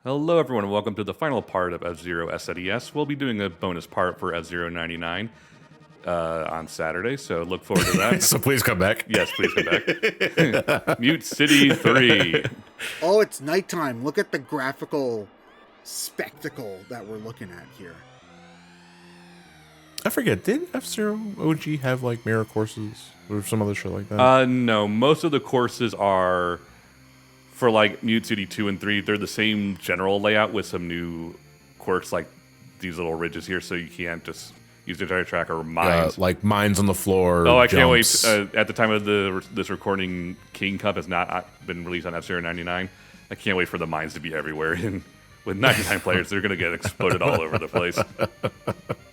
Hello, everyone, and welcome to the final part of F-Zero SNES. We'll be doing a bonus part for F-Zero 99 on Saturday, so look forward to that. So please come back. Yes, please come back. Mute City 3. Oh, it's nighttime. Look at the graphical spectacle that we're looking at here. I forget, did F-Zero OG have like mirror courses or some other shit like that? No, most of the courses are for like Mute City 2 and 3. They're the same general layout with some new quirks like these little ridges here, so you can't just use the entire track or mines. Like mines on the floor. Oh, I jumps. can't wait. At the time of this recording, King Cup has not been released on F-Zero 99. I can't wait for the mines to be everywhere. And with 99 players, they're going to get exploded all over the place.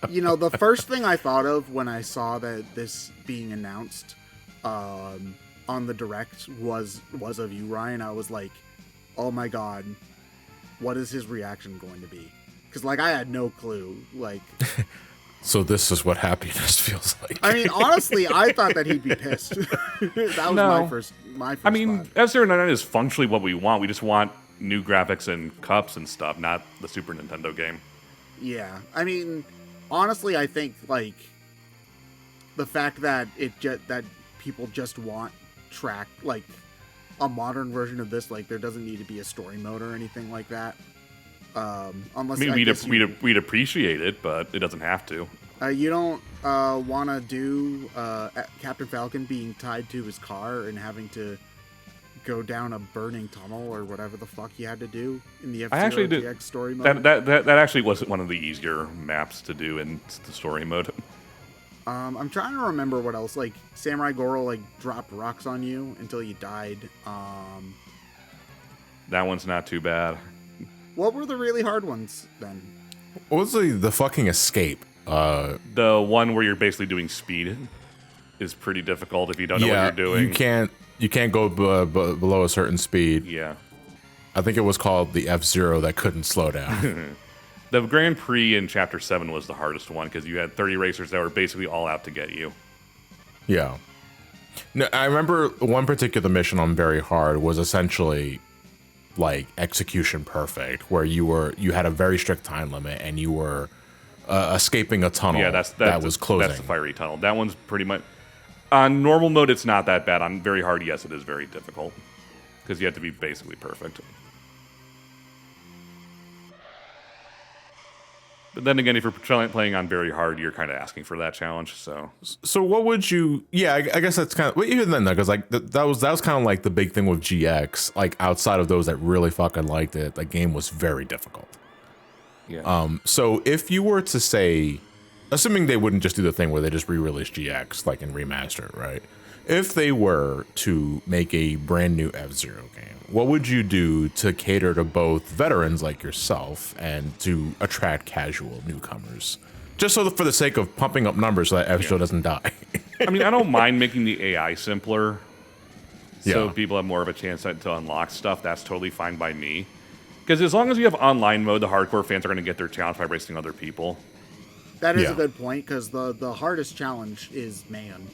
You know, the first thing I thought of when I saw that this being announced on the Direct was of you, Ryan. I was like, oh my god, what is his reaction going to be? Because, like, I had no clue. Like, So this is what happiness feels like. I mean, honestly, I thought that he'd be pissed. That was No. my first I mean, thought. F-Zero 99 is functionally what we want. We just want new graphics and cups and stuff, not the Super Nintendo game. Yeah, I mean, honestly, I think like the fact that that people just want track like a modern version of this, like there doesn't need to be a story mode or anything like that. Unless I mean, guess we'd appreciate it, but it doesn't have to. you don't want to do Captain Falcon being tied to his car and having to go down a burning tunnel or whatever the fuck you had to do in the I actually F-Zero did GX story mode. that actually wasn't one of the easier maps to do in the story mode. I'm trying to remember what else. Like Samurai Goro like dropped rocks on you until you died. That one's not too bad. What were the really hard ones then? What was the fucking escape? The one where you're basically doing speed is pretty difficult if you don't know what you're doing. You can't go below a certain speed. Yeah. I think it was called the F-Zero that couldn't slow down. The Grand Prix in Chapter 7 was the hardest one because you had 30 racers that were basically all out to get you. Yeah. No, I remember one particular mission on Very Hard was essentially like execution perfect, where you had a very strict time limit and you were escaping a tunnel that was closing. That's the fiery tunnel. That one's pretty much... On normal mode, it's not that bad. On Very Hard, yes, it is very difficult because you have to be basically perfect. But then again, if you're playing on Very Hard, you're kind of asking for that challenge. So what would you? Yeah, I guess that's kind of. Well, even then, though, because like that was kind of like the big thing with GX. Like outside of those that really fucking liked it, the game was very difficult. Yeah. So if you were to say, assuming they wouldn't just do the thing where they just re-release GX like and remaster it, right? If they were to make a brand new F-Zero game, what would you do to cater to both veterans like yourself and to attract casual newcomers? Just for the sake of pumping up numbers so that F-Zero doesn't die. I mean, I don't mind making the AI simpler so Yeah. people have more of a chance to unlock stuff. That's totally fine by me. Because as long as you have online mode, the hardcore fans are going to get their challenge by racing other people. That is Yeah. a good point because the hardest challenge is man.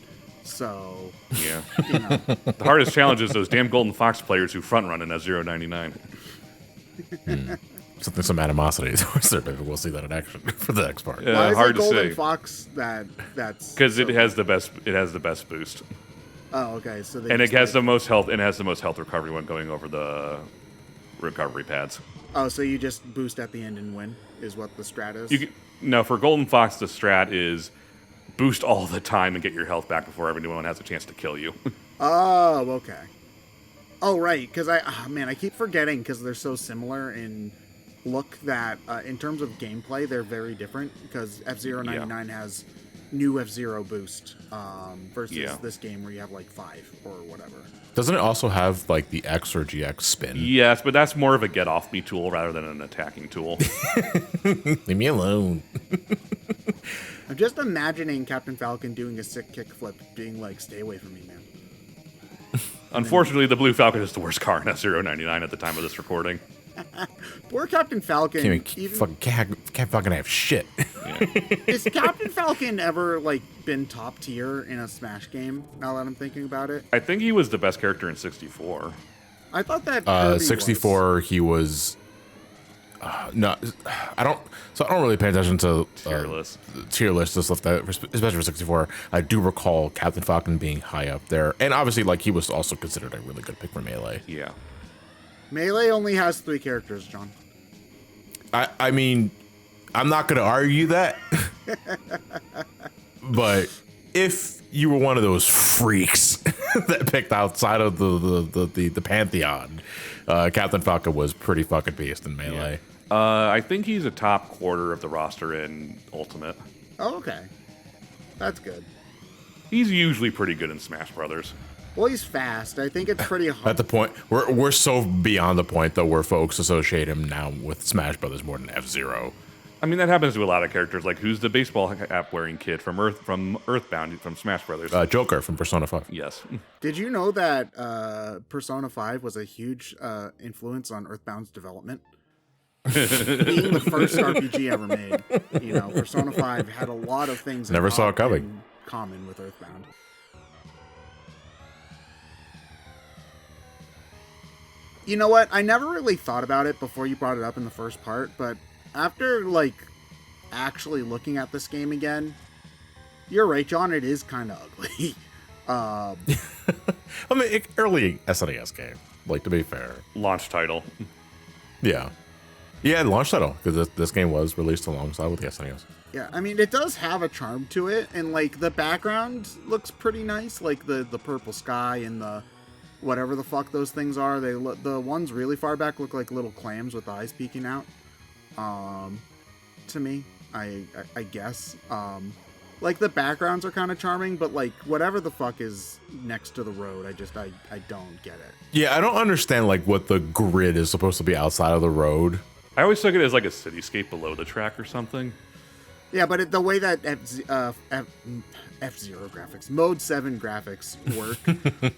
So Yeah. you know, The hardest challenge is those damn Golden Fox players who front run in F-Zero 99. Some animosity towards there. Maybe we'll see that in action for the next part. why is Hard it to Golden say. Fox that's Because it has the best boost. Oh, okay. So they And it just has did- the most health recovery when going over the recovery pads. Oh, so you just boost at the end and win is what the strat is. No, for Golden Fox, the strat is boost all the time and get your health back before everyone has a chance to kill you. Oh, okay. Oh, right. Because I keep forgetting because they're so similar in look that in terms of gameplay they're very different. Because F-Zero 99 has new F-Zero boost versus this game where you have like 5 or whatever. Doesn't it also have like the X or GX spin? Yes, but that's more of a get off me tool rather than an attacking tool. Leave me alone. I'm just imagining Captain Falcon doing a sick kickflip, being like, "Stay away from me, man." Unfortunately, the Blue Falcon is the worst car in F-Zero 99 at the time of this recording. Poor Captain Falcon. Can't fucking have shit. Has Captain Falcon ever like been top tier in a Smash game? Now that I'm thinking about it, I think he was the best character in 64. I thought that Kirby 64, he was No, I don't. So I don't really pay attention to Tier list and stuff that, especially for 64. I do recall Captain Falcon being high up there, and obviously, like he was also considered a really good pick for Melee. Yeah. Melee only has 3 characters, John. I mean, I'm not going to argue that, but if you were one of those freaks that picked outside of the pantheon, Captain Falcon was pretty fucking beast in Melee. I think he's a top quarter of the roster in Ultimate. Oh, okay. That's good. He's usually pretty good in Smash Brothers. Well, he's fast. I think it's pretty hard. At the point, we're so beyond the point though where folks associate him now with Smash Brothers more than F-Zero. I mean, that happens to a lot of characters. Like, who's the baseball cap wearing kid from Earthbound from Smash Brothers? Joker from Persona 5. Yes. Did you know that Persona 5 was a huge influence on Earthbound's development? Being the first RPG ever made, Persona 5 had a lot of things Never saw it coming. in common with Earthbound. You know what? I never really thought about it before you brought it up in the first part, but after, actually looking at this game again, you're right, John, it is kind of ugly. I mean, early SNES game, to be fair. Launch title. Yeah. Yeah, launch title, because this game was released alongside with the SNES. Yeah, I mean, it does have a charm to it, and, the background looks pretty nice, the purple sky and the whatever the fuck those things are. The ones really far back look like little clams with eyes peeking out. To me, I guess. The backgrounds are kind of charming, but whatever the fuck is next to the road, I don't get it. Yeah, I don't understand what the grid is supposed to be outside of the road. I always took it as a cityscape below the track or something. Yeah, but the way that F-Zero graphics, Mode 7 graphics work,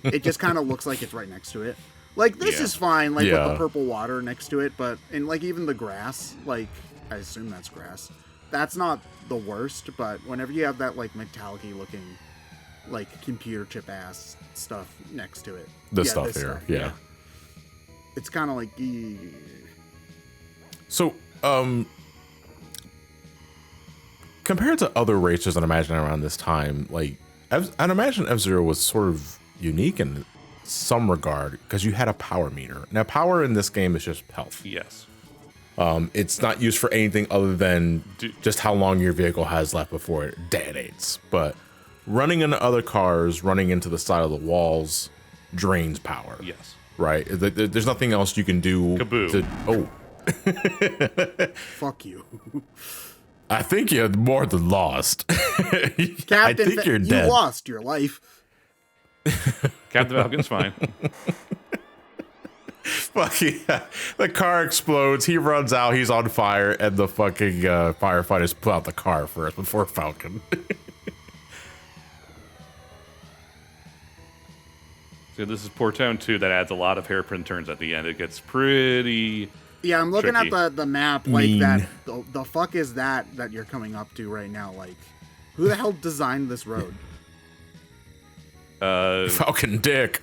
it just kind of looks like it's right next to it. This is fine, with the purple water next to it, but even the grass, I assume that's grass. That's not the worst, but whenever you have that, metallic-y looking, computer chip ass stuff next to it. This stuff. Yeah. It's kind of So, compared to other racers I'd imagine around this time, I'd imagine F-Zero was sort of unique in some regard because you had a power meter. Now, power in this game is just health. Yes. It's not used for anything other than just how long your vehicle has left before it detonates. But running into other cars, running into the side of the walls, drains power. Yes. Right? There's nothing else you can do. Kaboom. fuck you. I think you're more than lost. Captain, I think you're dead. You lost your life. Captain Falcon's fine. Fuck yeah. The car explodes. He runs out. He's on fire. And the fucking firefighters put out the car first before Falcon. So this is Port Town 2 that adds a lot of hairpin turns at the end. It gets pretty... Yeah, I'm looking tricky. at the map that. The fuck is that you're coming up to right now? Who the hell designed this road? Falcon Dick.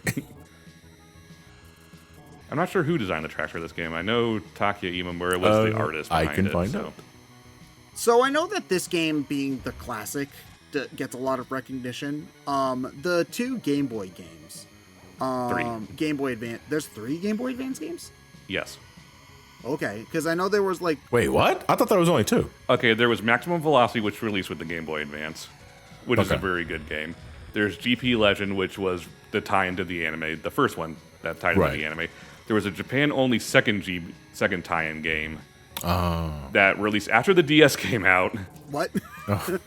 I'm not sure who designed the tracks for this game. I know Takia Imamura was the artist behind it. I can find out. So I know that this game, being the classic, gets a lot of recognition. The 2 Game Boy games. 3. Game Boy Advance. There's 3 Game Boy Advance games? Yes. Okay, because I know there was Wait, what? I thought there was only 2. Okay, there was Maximum Velocity, which released with the Game Boy Advance, which is a very good game. There's GP Legend, which was the tie-in to the anime, the first one that tied into the anime. There was a Japan-only second tie-in game that released after the DS came out. What?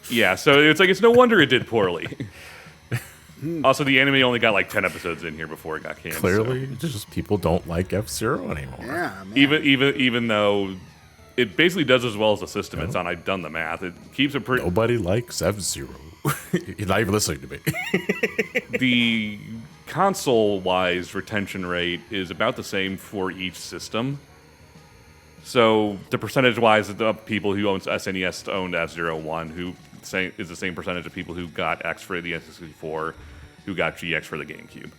Yeah, so it's no wonder it did poorly. Also, the anime only got 10 episodes in here before it got canceled. Clearly, just people don't like F-Zero anymore. Yeah, man. Even though it basically does as well as the system it's on. I've done the math. It keeps a pretty... Nobody likes F-Zero. You're not even listening to me. The console-wise retention rate is about the same for each system. So the percentage-wise of the people who owns SNES owned F-Zero 1, who is the same percentage of people who got X for the N64, who got GX for the GameCube.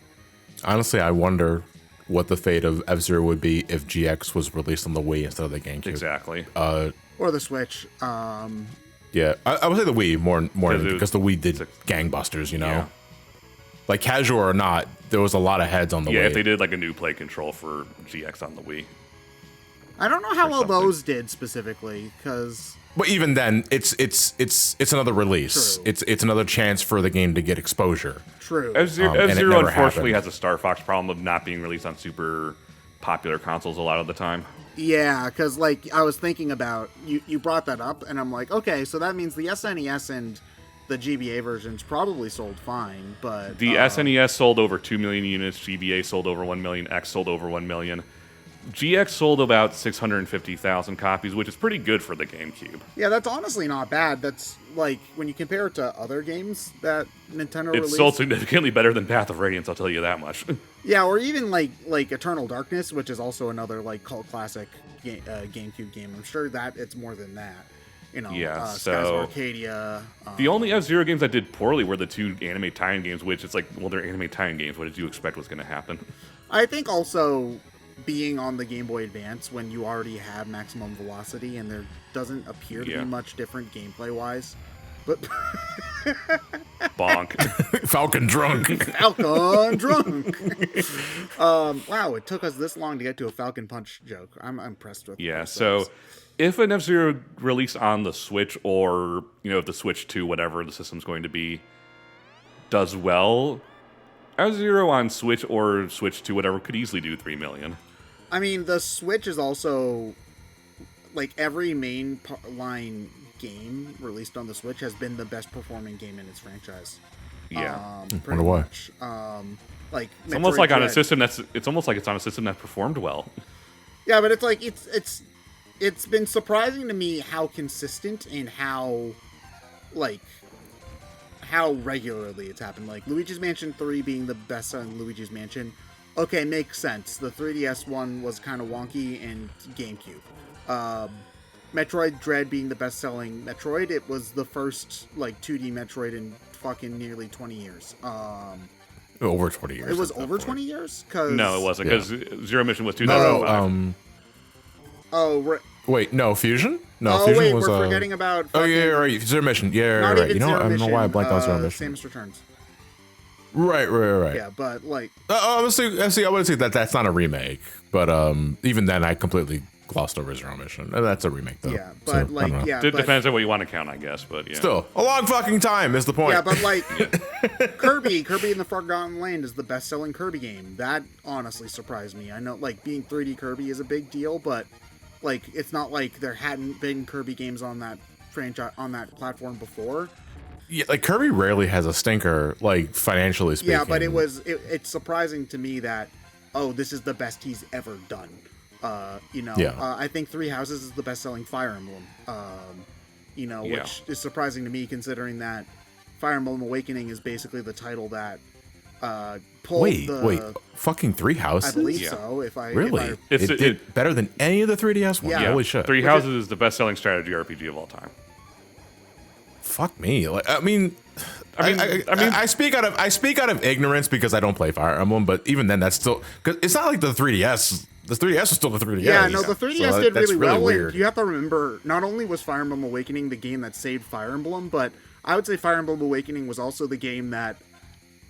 Honestly, I wonder what the fate of F-Zero would be if GX was released on the Wii instead of the GameCube. Exactly. Or the Switch. Yeah, I would say the Wii more because the Wii did a- gangbusters, you know? Yeah. Like, casual or not, there was a lot of heads on the Wii. Yeah, if they did like a new play control for GX on the Wii. I don't know how well something. those did specifically, because But even then, it's another release. True. It's another chance for the game to get exposure. true. F-Zero, and it F-Zero never unfortunately happened. has a Star Fox problem of not being released on super popular consoles a lot of the time. Yeah, because like I was thinking about you brought that up, and I'm like, okay, so that means the SNES and the GBA versions probably sold fine, but The SNES sold over 2 million units, GBA sold over 1 million, X sold over 1 million. GX sold about 650,000 copies, which is pretty good for the GameCube. yeah, that's honestly not bad. That's like when you compare it to other games that Nintendo It's released. sold significantly better than Path of Radiance, I'll tell you that much. Yeah, or even like Eternal Darkness, which is also another like cult classic GameCube game. I'm sure that it's more than that. You know, Yeah, Skies so- of Arcadia. The only F-Zero games that did poorly were the two anime tie-in games, which it's like, well, they're anime tie-in games. What did you expect was going to happen? I think also being on the Game Boy Advance when you already have maximum velocity and there doesn't appear to Yeah. be much different gameplay wise. But Bonk. Falcon drunk. Falcon drunk. Wow, it took us this long to get to a Falcon Punch joke. I'm impressed with. Yeah, ourselves. so if an F-Zero release on the Switch or, you know, if the Switch 2, whatever the system's going to be, does well, F-Zero on Switch or Switch 2, whatever, could easily do 3 million. I mean, the Switch is also like every line game released on the Switch has been the best performing game in its franchise. Yeah. Pretty Wonder why. much. Like It's almost like on a Dread. system it's almost like it's on a system that performed well. Yeah, but it's like it's been surprising to me how consistent and how regularly it's happened. Like Luigi's Mansion 3 being the best selling Luigi's Mansion. Okay, makes sense. The 3DS one was kind of wonky and GameCube. Metroid Dread being the best selling Metroid, it was the first like 2D Metroid in fucking nearly 20 years. Over 20 years. It was at that over point. 20 years? Cause No, it wasn't, because Zero Mission was No, 2005. Oh, right. wait, no, Fusion? No, Oh, Fusion wait, was. we're forgetting about. Oh, yeah, fucking- right. Zero Mission. Yeah, Not right. even You know, Zero I don't know why I Mission, blanked on Zero Mission. Samus Returns. Right. Yeah, but like, Honestly, I would say that that's not a remake, but even then, I completely glossed over Zero Mission. That's a remake, though. yeah, So, but I don't like, know. yeah, It but, depends on what you want to count, I guess, but yeah. Still, a long fucking time is the point. yeah, but like, Kirby in the Forgotten Land is the best-selling Kirby game. That honestly surprised me. I know, like, being 3D Kirby is a big deal, but like, it's not like there hadn't been Kirby games on that franchise on that platform before. Yeah, like Kirby rarely has a stinker, like financially speaking. Yeah, but it's surprising to me that this is the best he's ever done. Yeah. I think Three Houses is the best-selling Fire Emblem. Yeah. Which is surprising to me considering that Fire Emblem Awakening is basically the title that pulled Wait, fucking Three Houses? I believe Yeah. so. If I Really? It's- it did better than any of the 3DS ones. Yeah. Holy shit! Three Houses is the best-selling strategy RPG of all time. Fuck me. Like, I mean, I mean- I speak out of ignorance because I don't play Fire Emblem. But even then, that's still because it's not like the 3DS. The 3DS is still the 3DS. Yeah, no, the 3DS So did that's really well. Weird. And you have to remember, not only was Fire Emblem Awakening the game that saved Fire Emblem, but I would say Fire Emblem Awakening was also the game that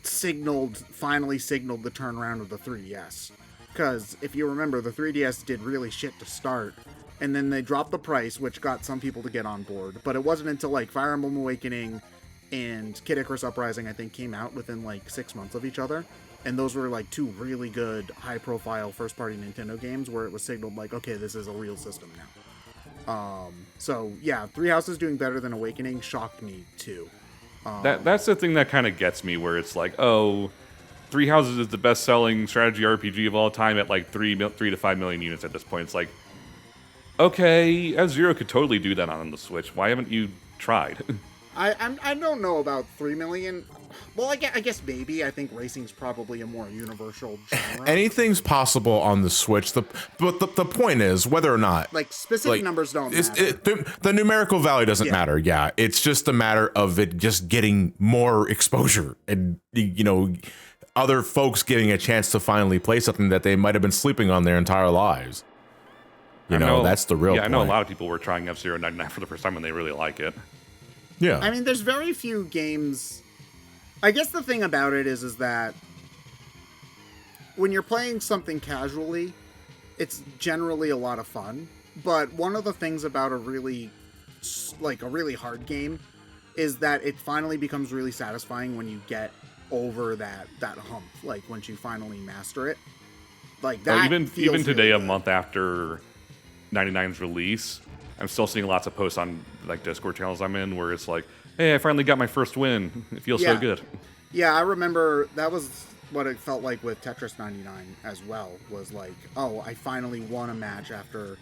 finally signaled the turnaround of the 3DS. Because if you remember, the 3DS did really shit to start, and then they dropped the price, which got some people to get on board. But it wasn't until like Fire Emblem Awakening and Kid Icarus Uprising, I think, came out within like 6 months of each other. And those were like two really good, high-profile first-party Nintendo games where it was signaled like, okay, this is a real system now. So yeah, Three Houses doing better than Awakening shocked me too. That's the thing that kind of gets me, where it's like, oh, Three Houses is the best-selling strategy RPG of all time at like 3 to 5 million units at this point. It's like, okay, F-Zero could totally do that on the Switch. Why haven't you tried? I don't know about 3 million. Well, I guess maybe. I think racing's probably a more universal genre. Anything's possible on the Switch. But the point is whether or not Like specific numbers don't matter. the numerical value doesn't Yeah. matter. Yeah, it's just a matter of it just getting more exposure and other folks getting a chance to finally play something that they might have been sleeping on their entire lives. You know, that's the real point. I know a lot of people were trying F-Zero 99 for the first time and they really like it. Yeah. I mean, there's very few games. I guess the thing about it is that when you're playing something casually, it's generally a lot of fun. But one of the things about a really hard game is that it finally becomes really satisfying when you get over that hump. Like once you finally master it, like that. Even today, really a month after 99's release, I'm still seeing lots of posts on like Discord channels I'm in where it's like, "Hey, I finally got my first win. It feels so good." Yeah, I remember that was what it felt like with Tetris 99 as well. Was like, oh, I finally won a match after,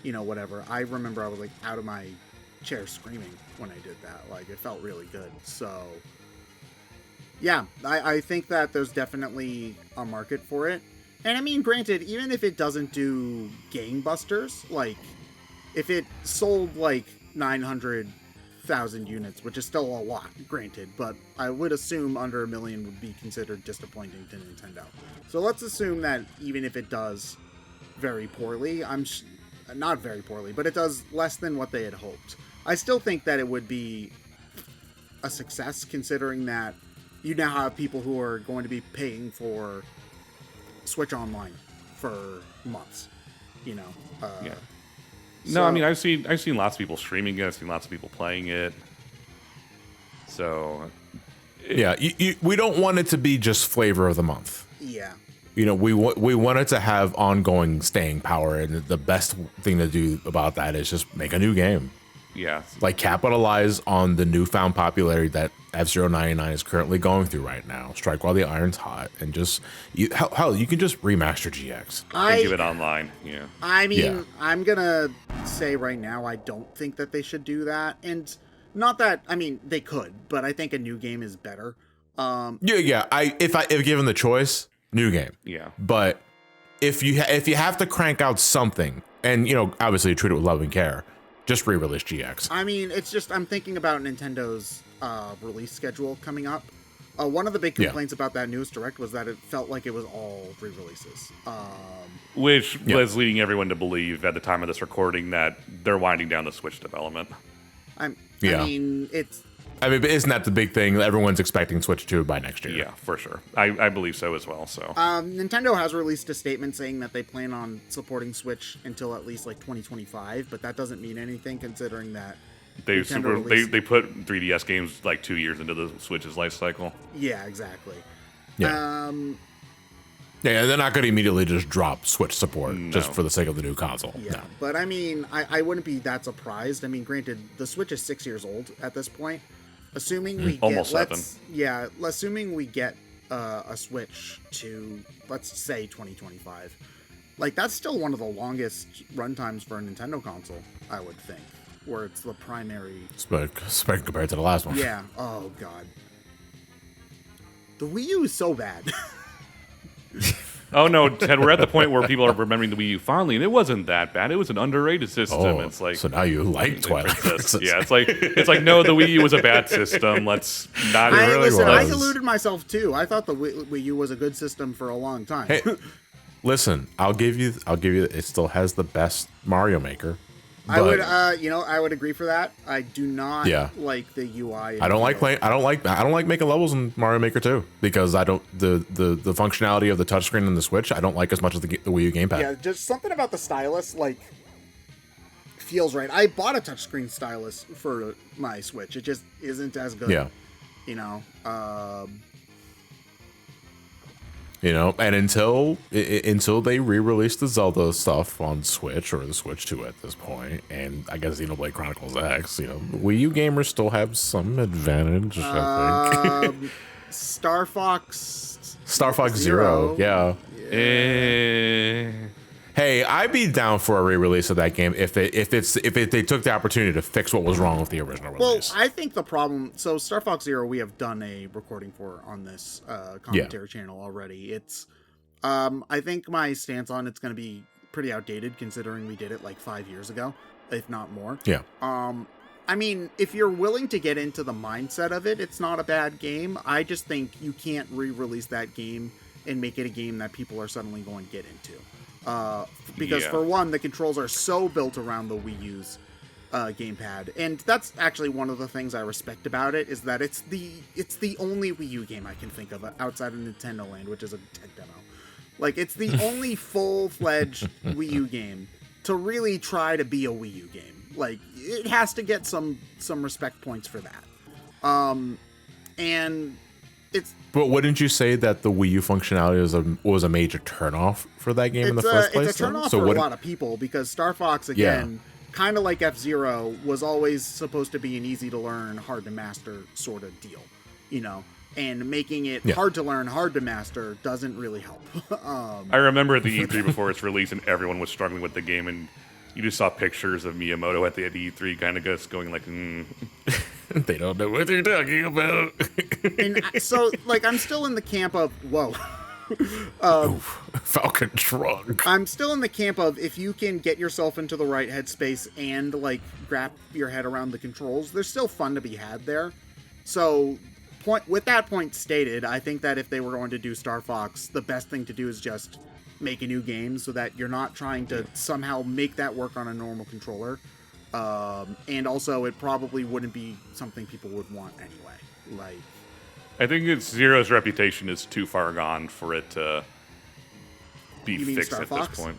whatever. I remember I was like out of my chair screaming when I did that. Like, it felt really good. So, yeah, I think that there's definitely a market for it. And I mean, granted, even if it doesn't do gangbusters, like, if it sold like 900,000 units, which is still a lot, granted, but I would assume under 1 million would be considered disappointing to Nintendo. So let's assume that even if it does very poorly, not very poorly, but it does less than what they had hoped. I still think that it would be a success, considering that you now have people who are going to be paying for Switch Online for months. Yeah. No, So, I mean, I've seen lots of people streaming it. I've seen lots of people playing it. So, yeah, we don't want it to be just flavor of the month. yeah. We want it to have ongoing staying power, and the best thing to do about that is just make a new game. yeah, Like, capitalize on the newfound popularity that F-Zero 99 is currently going through right now. Strike while the iron's hot, and just hell, you can just remaster GX. and give it online. Yeah. I mean, Yeah. I'm gonna say right now, I don't think that they should do that, and not that, I mean, they could, but I think a new game is better. Yeah. If given the choice, new game. Yeah. But if you have to crank out something, and obviously treat it with love and care, just re-release GX. I mean, it's just, I'm thinking about Nintendo's release schedule coming up. One of the big complaints about that newest Direct was that it felt like it was all re-releases. Which was leading everyone to believe at the time of this recording that they're winding down the Switch development. I mean, it's... I mean, but isn't that the big thing? Everyone's expecting Switch 2 by next year. Yeah, for sure. I believe so as well. So Nintendo has released a statement saying that they plan on supporting Switch until at least like 2025, but that doesn't mean anything considering that they released... they put 3DS games like 2 years into the Switch's life cycle. Yeah, exactly. Yeah. Yeah, they're not going to immediately just drop Switch support just for the sake of the new console. Yeah, No. but I mean, I wouldn't be that surprised. I mean, granted, the Switch is 6 years old at this point. Assuming we get, almost 7. Assuming we get a Switch to, let's say, 2025. Like, that's still one of the longest runtimes for a Nintendo console, I would think, where it's the primary... Spec compared to the last one. Yeah, oh god. The Wii U is so bad. Oh no, Ted, we're at the point where people are remembering the Wii U fondly, and it wasn't that bad. It was an underrated system. Oh, It's like, so now you like Twilight Princess. yeah, it's like no, the Wii U was a bad system. Let's not. I deluded myself too. I thought the Wii U was a good system for a long time. Hey, listen, I'll give you. It still has the best Mario Maker. I would, I would agree for that. I do not like the UI. I don't like making levels in Mario Maker 2 because I don't the functionality of the touchscreen and the Switch. I don't like as much as the Wii U gamepad. Yeah, just something about the stylus feels right. I bought a touchscreen stylus for my Switch. It just isn't as good. Yeah, and until they re-release the Zelda stuff on Switch or the Switch 2 at this point, and I guess Xenoblade Chronicles X, Wii U gamers still have some advantage, I think. Star Fox Zero, yeah. Hey, I'd be down for a re-release of that game if they took the opportunity to fix what was wrong with the original release. Well, I think the problem... So, Star Fox Zero, we have done a recording for on this commentary channel already. It's... I think my stance on it's going to be pretty outdated, considering we did it like 5 years ago, if not more. Yeah. I mean, if you're willing to get into the mindset of it, it's not a bad game. I just think you can't re-release that game and make it a game that people are suddenly going to get into. Because for one, the controls are so built around the Wii U's gamepad, and that's actually one of the things I respect about it, is that it's the only Wii U game I can think of outside of Nintendo Land, which is a tech demo. Like, it's the only full-fledged Wii U game to really try to be a Wii U game. Like, it has to get some respect points for that. And it's... But wouldn't you say that the Wii U functionality was a major turnoff for that game in the first place? It's a turnoff for a lot of people, because Star Fox, again, kind of like F-Zero, was always supposed to be an easy-to-learn, hard-to-master sort of deal, you know? And making it hard to learn, hard to master doesn't really help. I remember at the E3 before its release, and everyone was struggling with the game, and you just saw pictures of Miyamoto at the E3 kind of just going like, They don't know what they're talking about. And so, like, I'm still in the camp of, whoa. Falcon trunk. I'm still in the camp of, if you can get yourself into the right headspace and, like, wrap your head around the controls, there's still fun to be had there. So... with that point stated, I think that if they were going to do Star Fox, the best thing to do is just make a new game so that you're not trying to somehow make that work on a normal controller. And also, it probably wouldn't be something people would want anyway. Like, I think Zero's reputation is too far gone for it to be fixed at this point.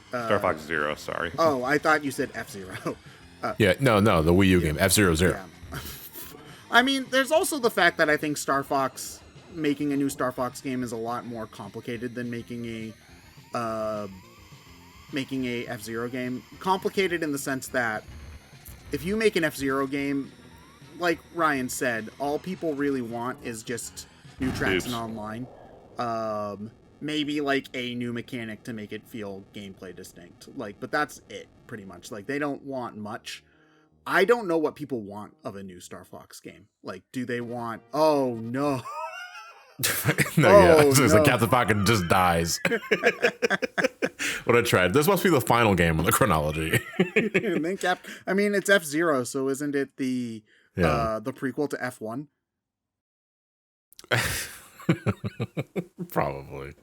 Star Fox Zero, sorry. Oh, I thought you said F-Zero. No, the Wii U game, F-Zero. Yeah. I mean, there's also the fact that I think making a new Star Fox game is a lot more complicated than making a F-Zero game. Complicated in the sense that if you make an F-Zero game, like Ryan said, all people really want is just new tracks and online. Maybe like a new mechanic to make it feel gameplay distinct. Like, but that's it, pretty much. Like, they don't want much. I don't know what people want of a new Star Fox game. Like, do they want... Oh, no. Like Captain Falcon just dies. What I tried. This must be the final game in the chronology. And then it's F-Zero, so isn't it the prequel to F1? Probably.